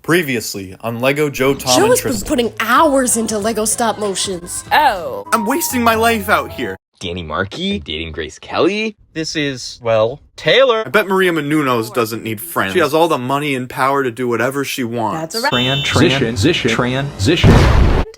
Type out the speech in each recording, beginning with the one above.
Previously on Lego Joe, Tom, Joe and has Tristan. been putting hours into Lego stop motions. Oh. I'm wasting my life out here. Danny Markey dating Grace Kelly. This is, well, Taylor. I bet Maria Menounos doesn't need friends. She has all the money and power to do whatever she wants. That's right. Transition.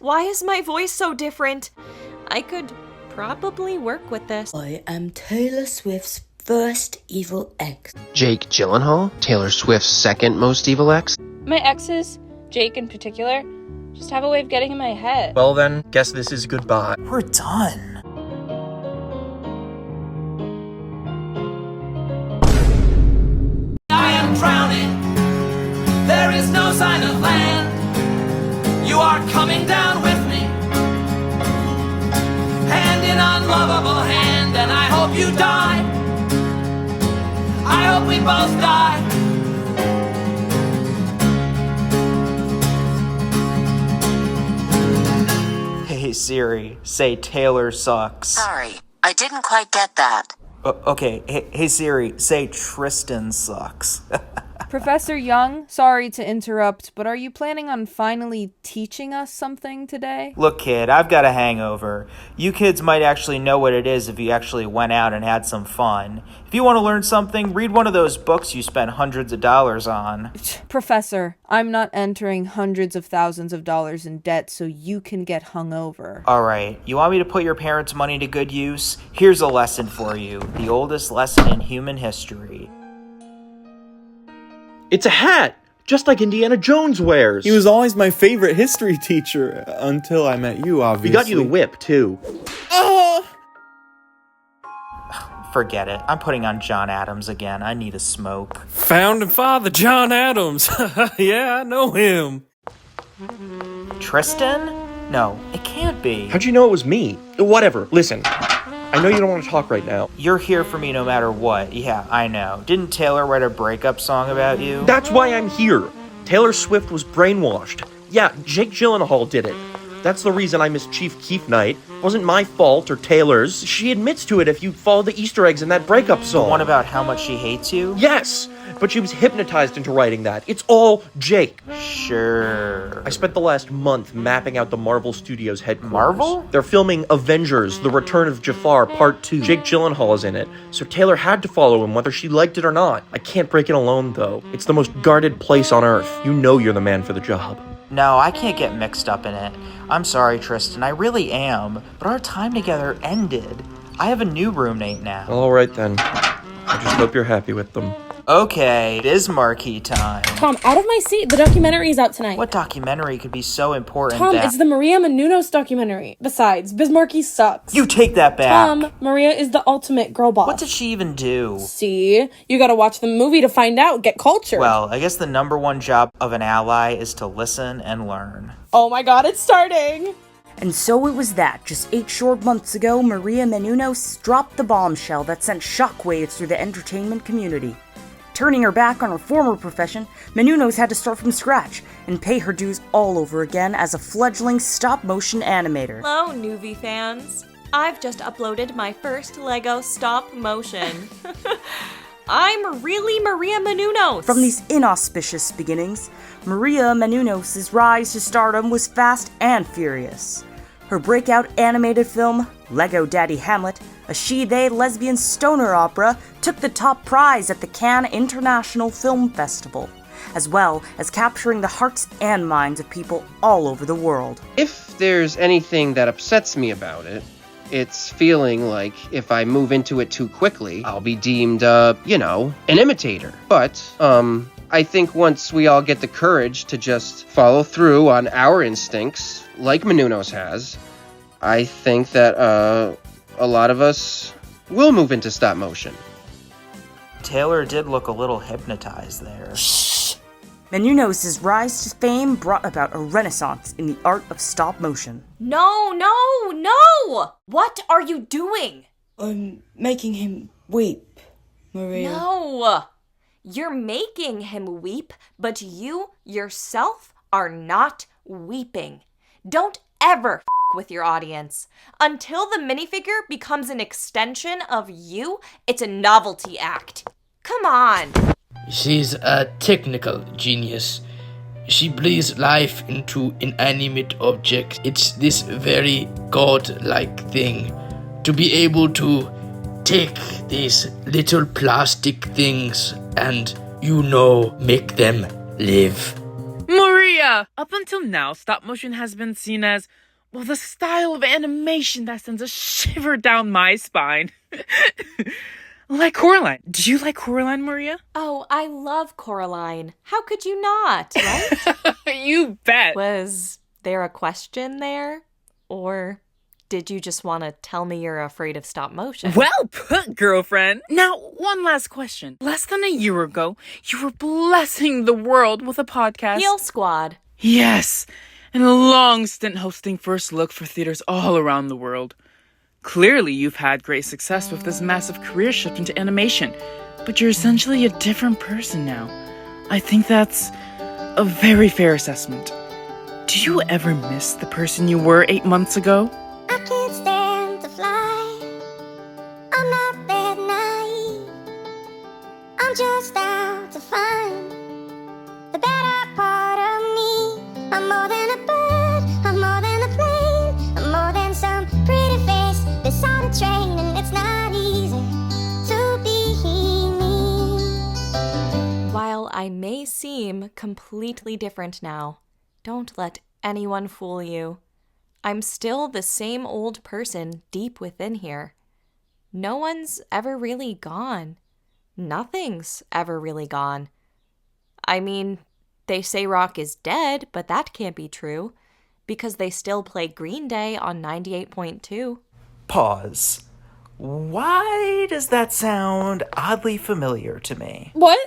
Why is my voice so different? I could probably work with this. I am Taylor Swift's first evil ex. Jake Gyllenhaal, Taylor Swift's second most evil ex. My exes, Jake in particular, just have a way of getting in my head. Well then, guess this is goodbye. We're done. I am drowning. There is no sign of land. You are coming down with me. Hand in unlovable hand, and I hope you die. I hope we both die. Hey Siri, say Taylor sucks. Sorry, I didn't quite get that. Okay, hey Siri, say Tristan sucks. Professor Young, sorry to interrupt, but are you planning on finally teaching us something today? Look kid, I've got a hangover. You kids might actually know what it is if you actually went out and had some fun. If you want to learn something, read one of those books you spent hundreds of dollars on. Professor, I'm not entering hundreds of thousands of dollars in debt so you can get hungover. Alright, you want me to put your parents' money to good use? Here's a lesson for you. The oldest lesson in human history. It's a hat! Just like Indiana Jones wears! He was always my favorite history teacher, until I met you, obviously. He got you the whip, too. Forget it. I'm putting on John Adams again. I need a smoke. Founding Father John Adams. Yeah, I know him. Tristan? No, it can't be. How'd you know it was me? Whatever, listen. I know you don't want to talk right now. You're here for me no matter what. Yeah, I know. Didn't Taylor write a breakup song about you? That's why I'm here. Taylor Swift was brainwashed. Yeah, Jake Gyllenhaal did it. That's the reason I missed Chief Keef night. It wasn't my fault or Taylor's. She admits to it if you follow the Easter eggs in that breakup song. The one about how much she hates you? Yes, but she was hypnotized into writing that. It's all Jake. Sure. I spent the last month mapping out the Marvel Studios headquarters. Marvel? They're filming Avengers, The Return of Jafar Part 2. Jake Gyllenhaal is in it, so Taylor had to follow him whether she liked it or not. I can't break it alone, though. It's the most guarded place on Earth. You know you're the man for the job. No, I can't get mixed up in it. I'm sorry, Tristan, I really am. But our time together ended. I have a new roommate now. All right, then. I just hope you're happy with them. Okay, it is marquee time. Tom, out of my seat. The documentary is out tonight. What documentary could be so important Tom, that... it's the Maria Menounos documentary. Besides, Bismarcky sucks. You take that back. Tom, Maria is the ultimate girl boss. What did she even do? See? You gotta watch the movie to find out. Get cultured. Well, I guess the number one job of an ally is to listen and learn. Oh my god, it's starting! And so it was that, just 8 short months ago, Maria Menounos dropped the bombshell that sent shockwaves through the entertainment community. Turning her back on her former profession, Menounos had to start from scratch and pay her dues all over again as a fledgling stop-motion animator. Hello, Nuvi fans. I've just uploaded my first Lego stop motion. I'm really Maria Menounos. From these inauspicious beginnings, Maria Menounos' rise to stardom was fast and furious. Her breakout animated film, Lego Daddy Hamlet, a she-they lesbian stoner opera, took the top prize at the Cannes International Film Festival, as well as capturing the hearts and minds of people all over the world. If there's anything that upsets me about it, it's feeling like if I move into it too quickly, I'll be deemed, an imitator. But, I think once we all get the courage to just follow through on our instincts, like Menounos has, I think that, a lot of us will move into stop motion. Taylor did look a little hypnotized there. Shh! Menounos' rise to fame brought about a renaissance in the art of stop motion. No! What are you doing? I'm making him weep, Maria. No! You're making him weep, but you yourself are not weeping. Don't ever with your audience. Until the minifigure becomes an extension of you, it's a novelty act. Come on. She's a technical genius. She breathes life into inanimate objects. It's this very god-like thing to be able to take these little plastic things and, make them live. Maria! Up until now, stop motion has been seen as, well, the style of animation that sends a shiver down my spine. Like Coraline. Do you like Coraline, Maria? Oh, I love Coraline. How could you not, right? You bet. Was there a question there? Or did you just want to tell me you're afraid of stop motion? Well put, girlfriend. Now, one last question. Less than a year ago, you were blessing the world with a podcast. Heel Squad. Yes, and a long stint hosting First Look for theaters all around the world. Clearly, you've had great success with this massive career shift into animation, but you're essentially a different person now. I think that's a very fair assessment. Do you ever miss the person you were 8 months ago? I can't stand to fly. I'm not that naive. I'm just out to find the better part of me. I'm more than a bird, I'm more than a plane, I'm more than some pretty face beside a train, and it's not easy to be me. While I may seem completely different now, don't let anyone fool you. I'm still the same old person deep within here. No one's ever really gone. Nothing's ever really gone. I mean, they say rock is dead, but that can't be true, because they still play Green Day on 98.2. Pause. Why does that sound oddly familiar to me? What?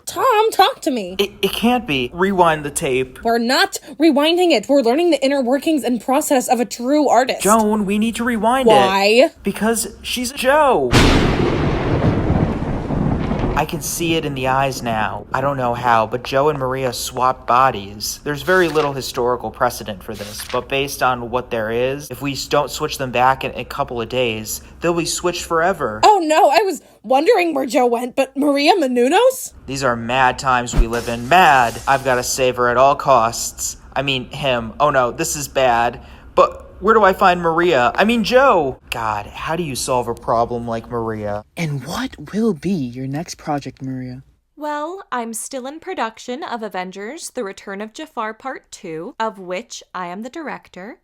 Tom, talk to me. It can't be. Rewind the tape. We're not rewinding it. We're learning the inner workings and process of a true artist. Joan, we need to rewind it. Why? Because she's Joe. I can see it in the eyes now. I don't know how, but Joe and Maria swapped bodies. There's very little historical precedent for this, but based on what there is, if we don't switch them back in a couple of days, they'll be switched forever. Oh no, I was wondering where Joe went, but Maria Menounos? These are mad times we live in. Mad. I've got to save her at all costs. I mean, him. Oh no, this is bad. But where do I find Maria? I mean, Joe. God, how do you solve a problem like Maria? And what will be your next project, Maria? Well, I'm still in production of Avengers: The Return of Jafar Part 2, of which I am the director.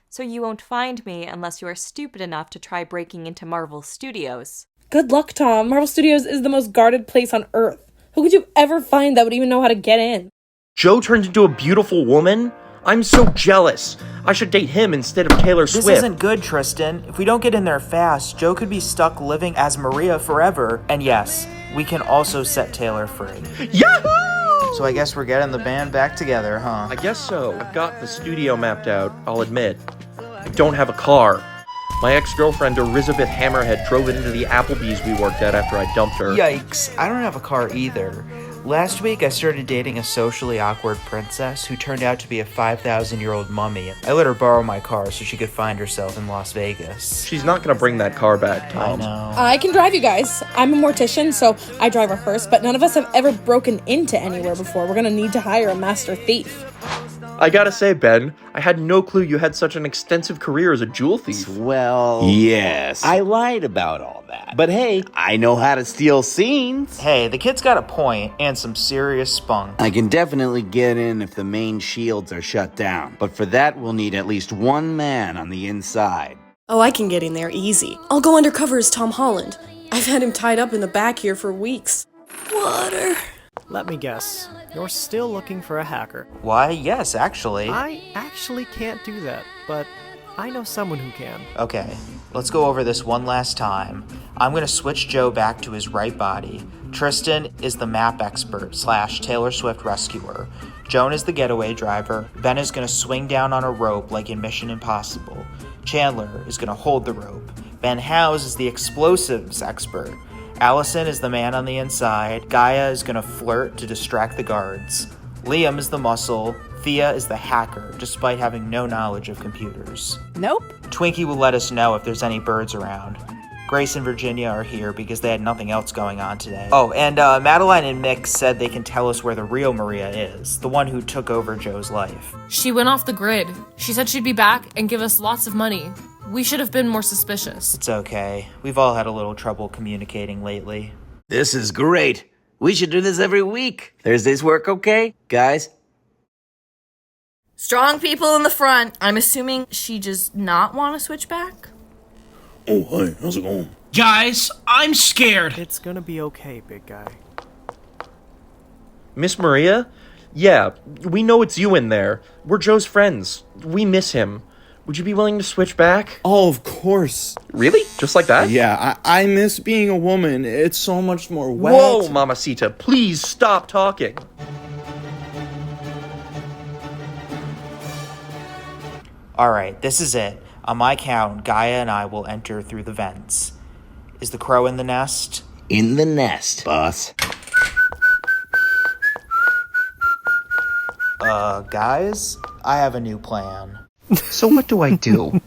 So you won't find me unless you are stupid enough to try breaking into Marvel Studios. Good luck, Tom. Marvel Studios is the most guarded place on Earth. Who could you ever find that would even know how to get in? Joe turned into a beautiful woman? I'm so jealous. I should date him instead of Taylor Swift. This isn't good, Tristan. If we don't get in there fast, Joe could be stuck living as Maria forever. And yes, we can also set Taylor free. Yahoo! So I guess we're getting the band back together, huh? I guess so. I've got the studio mapped out, I'll admit. I don't have a car. My ex-girlfriend, Elizabeth Hammerhead, drove it into the Applebee's we worked at after I dumped her. Yikes, I don't have a car either. Last week, I started dating a socially awkward princess who turned out to be a 5,000-year-old mummy. I let her borrow my car so she could find herself in Las Vegas. She's not gonna bring that car back, Tom. I know. I can drive you guys. I'm a mortician, so I drive a hearse, but none of us have ever broken into anywhere before. We're gonna need to hire a master thief. I gotta say, Ben, I had no clue you had such an extensive career as a jewel thief. Well, yes, I lied about all that. But hey, I know how to steal scenes. Hey, the kid's got a point and some serious spunk. I can definitely get in if the main shields are shut down. But for that, we'll need at least one man on the inside. Oh, I can get in there easy. I'll go undercover as Tom Holland. I've had him tied up in the back here for weeks. Water. Let me guess. You're still looking for a hacker. Why, yes, actually. I actually can't do that, but I know someone who can. Okay, let's go over this one last time. I'm gonna switch Joe back to his right body. Tristan is the map expert / Taylor Swift rescuer. Joan is the getaway driver. Ben is gonna swing down on a rope like in Mission Impossible. Chandler is gonna hold the rope. Ben Howes is the explosives expert. Allison is the man on the inside. Gaia is gonna flirt to distract the guards. Liam is the muscle. Thea is the hacker, despite having no knowledge of computers. Nope. Twinkie will let us know if there's any birds around. Grace and Virginia are here because they had nothing else going on today. Oh, and Madeline and Mick said they can tell us where the real Maria is, the one who took over Joe's life. She went off the grid. She said she'd be back and give us lots of money. We should have been more suspicious. It's okay. We've all had a little trouble communicating lately. This is great. We should do this every week. Thursdays work okay, guys? Strong people in the front. I'm assuming she does not want to switch back? Oh, hi. How's it going? Guys, I'm scared. It's gonna be okay, big guy. Miss Maria? Yeah, we know it's you in there. We're Joe's friends. We miss him. Would you be willing to switch back? Oh, of course. Really? Just like that? Yeah, I miss being a woman. It's so much more wet. Whoa, Mamacita, please stop talking. Alright, this is it. On my count, Gaia and I will enter through the vents. Is the crow in the nest? In the nest, boss. Guys? I have a new plan. So what do I do?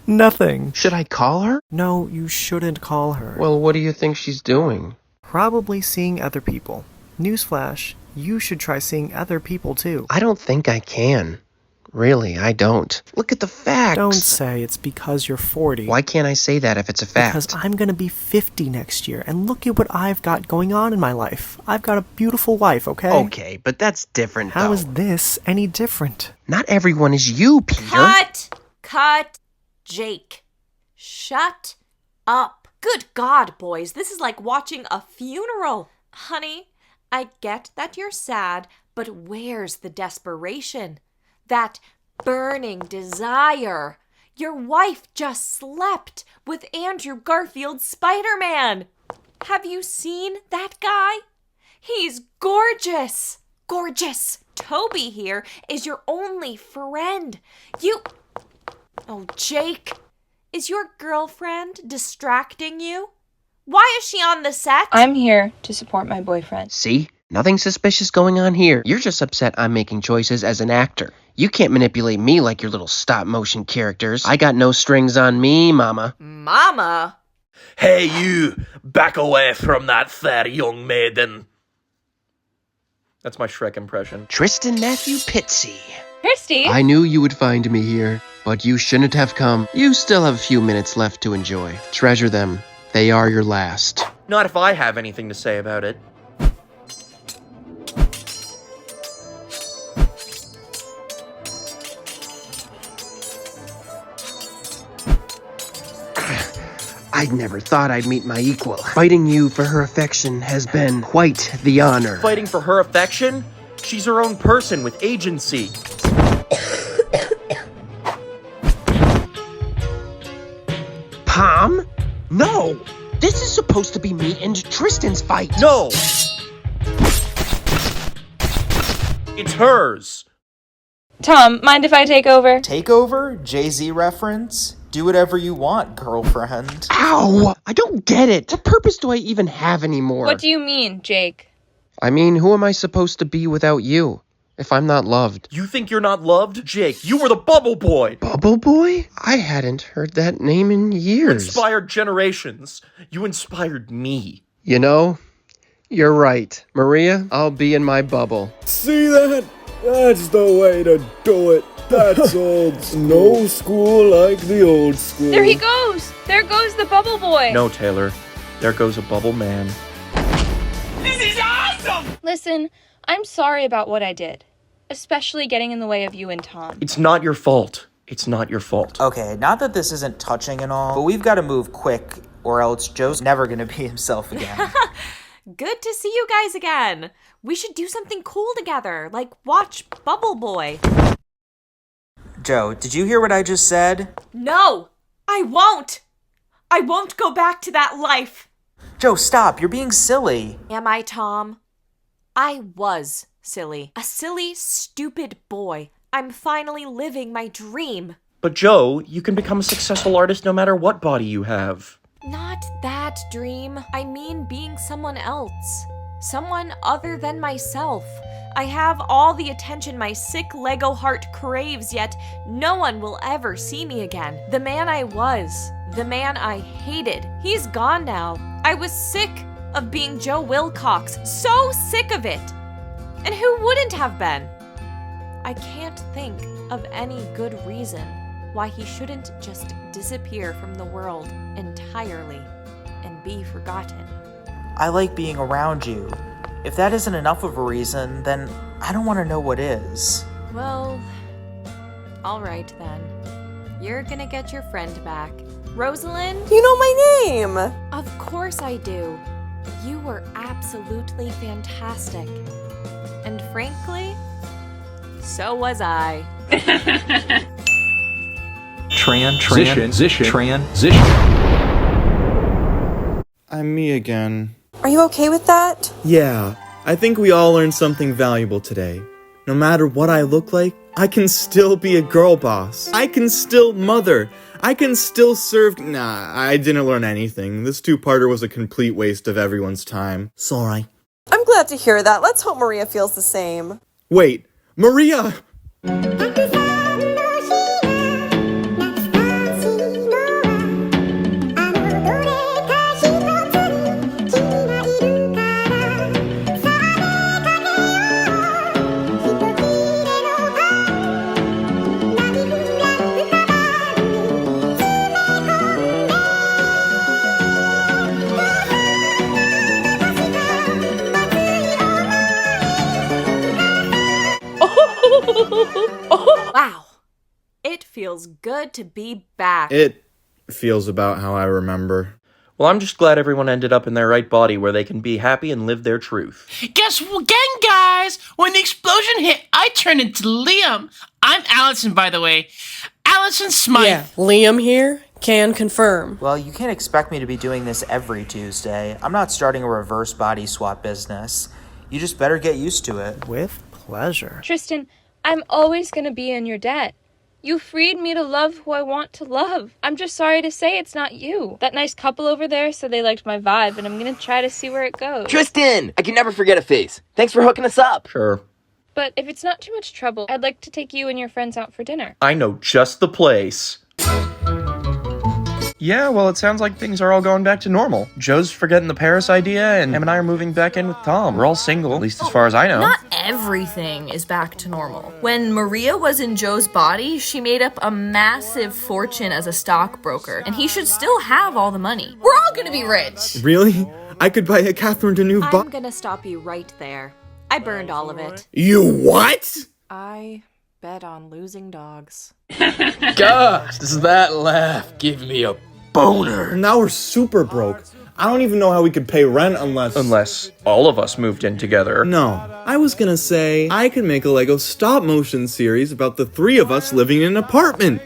Nothing. Should I call her? No, you shouldn't call her. Well, what do you think she's doing? Probably seeing other people. Newsflash, you should try seeing other people too. I don't think I can. Really, I don't. Look at the facts. Don't say it's because you're 40. Why can't I say that if it's a fact? Because I'm gonna be 50 next year, and look at what I've got going on in my life. I've got a beautiful wife, okay? Okay, but that's different, How though. is this any different? Not everyone is you, Peter. Cut! Jake. Shut up. Good God, boys. This is like watching a funeral. Honey, I get that you're sad, but where's the desperation? That burning desire. Your wife just slept with Andrew Garfield's Spider-Man. Have you seen that guy? He's gorgeous. Gorgeous. Toby here is your only friend. Oh, Jake, is your girlfriend distracting you? Why is she on the set? I'm here to support my boyfriend. See? Nothing suspicious going on here. You're just upset I'm making choices as an actor. You can't manipulate me like your little stop-motion characters. I got no strings on me, Mama. Mama? Hey, you! Back away from that fair young maiden. That's my Shrek impression. Tristan Matthew Pitsy. Christy? I knew you would find me here, but you shouldn't have come. You still have a few minutes left to enjoy. Treasure them. They are your last. Not if I have anything to say about it. I never thought I'd meet my equal. Fighting you for her affection has been quite the honor. Fighting for her affection? She's her own person with agency. Pom? No! This is supposed to be me and Tristan's fight. No! It's hers. Tom, mind if I take over? Take over? Jay-Z reference? Do whatever you want, girlfriend. Ow! I don't get it. What purpose do I even have anymore? What do you mean, Jake? I mean, who am I supposed to be without you? If I'm not loved. You think you're not loved? Jake, you were the Bubble Boy! Bubble Boy? I hadn't heard that name in years. You inspired generations. You inspired me. You know, you're right. Maria, I'll be in my bubble. See that? That's the way to do it. That's old school. No school like the old school. There he goes! There goes the bubble boy! No, Taylor. There goes a bubble man. This is awesome! Listen, I'm sorry about what I did. Especially getting in the way of you and Tom. It's not your fault. It's not your fault. Okay, not that this isn't touching and all, but we've got to move quick, or else Joe's never gonna be himself again. Good to see you guys again. We should do something cool together, like watch Bubble Boy. Joe, did you hear what I just said? No, I won't. I won't go back to that life. Joe, stop. You're being silly. Am I, Tom? I was silly. A silly, stupid boy. I'm finally living my dream. But Joe, you can become a successful artist no matter what body you have. Not that dream. I mean being someone else. Someone other than myself. I have all the attention my sick Lego heart craves, yet no one will ever see me again. The man I was, the man I hated, he's gone now. I was sick of being Joe Wilcox, so sick of it. And who wouldn't have been? I can't think of any good reason why he shouldn't just disappear from the world entirely and be forgotten. I like being around you. If that isn't enough of a reason, then I don't want to know what is. Well, alright then. You're gonna get your friend back. Rosalind? You know my name! Of course I do. You were absolutely fantastic. And frankly, so was I. Transition. I'm me again. Are you okay with that? Yeah, I think we all learned something valuable today. No matter what I look like, I can still be a girl boss. I can still mother. I can still serve. Nah, I didn't learn anything. This two-parter was a complete waste of everyone's time. Sorry. I'm glad to hear that. Let's hope Maria feels the same. Wait, Maria! Wow. It feels good to be back. It feels about how I remember. Well, I'm just glad everyone ended up in their right body where they can be happy and live their truth. Guess again, guys, when the explosion hit, I turned into Liam. I'm Allison, by the way. Allison Smythe. Yeah, Liam here. Can confirm. Well, you can't expect me to be doing this every Tuesday. I'm not starting a reverse body swap business. You just better get used to it. With pleasure. Tristan, I'm always gonna be in your debt. You freed me to love who I want to love. I'm just sorry to say it's not you. That nice couple over there said they liked my vibe, and I'm gonna try to see where it goes. Tristan! I can never forget a face. Thanks for hooking us up. Sure. But if it's not too much trouble, I'd like to take you and your friends out for dinner. I know just the place. Yeah, well, it sounds like things are all going back to normal. Joe's forgetting the Paris idea, and Em and I are moving back in with Tom. We're all single, at least as far as I know. Not everything is back to normal. When Maria was in Joe's body, she made up a massive fortune as a stockbroker, and he should still have all the money. We're all gonna be rich. Really? I could buy a Catherine Deneuve I'm gonna stop you right there. I burned all of it. You what? I bet on losing dogs. Gosh, does that laugh give me a boner? Now we're super broke. I don't even know how we could pay rent unless all of us moved in together. No, I was gonna say I could make a Lego stop motion series about the three of us living in an apartment.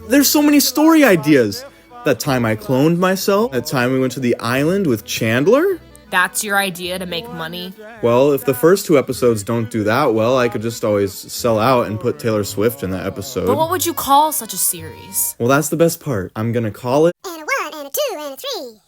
There's so many story ideas. That time I cloned myself, that time we went to the island with Chandler. That's your idea to make money? Well, if the first two episodes don't do that well, I could just always sell out and put Taylor Swift in that episode. But what would you call such a series? Well, that's the best part. I'm gonna call it... And a 1, and a 2, and a 3.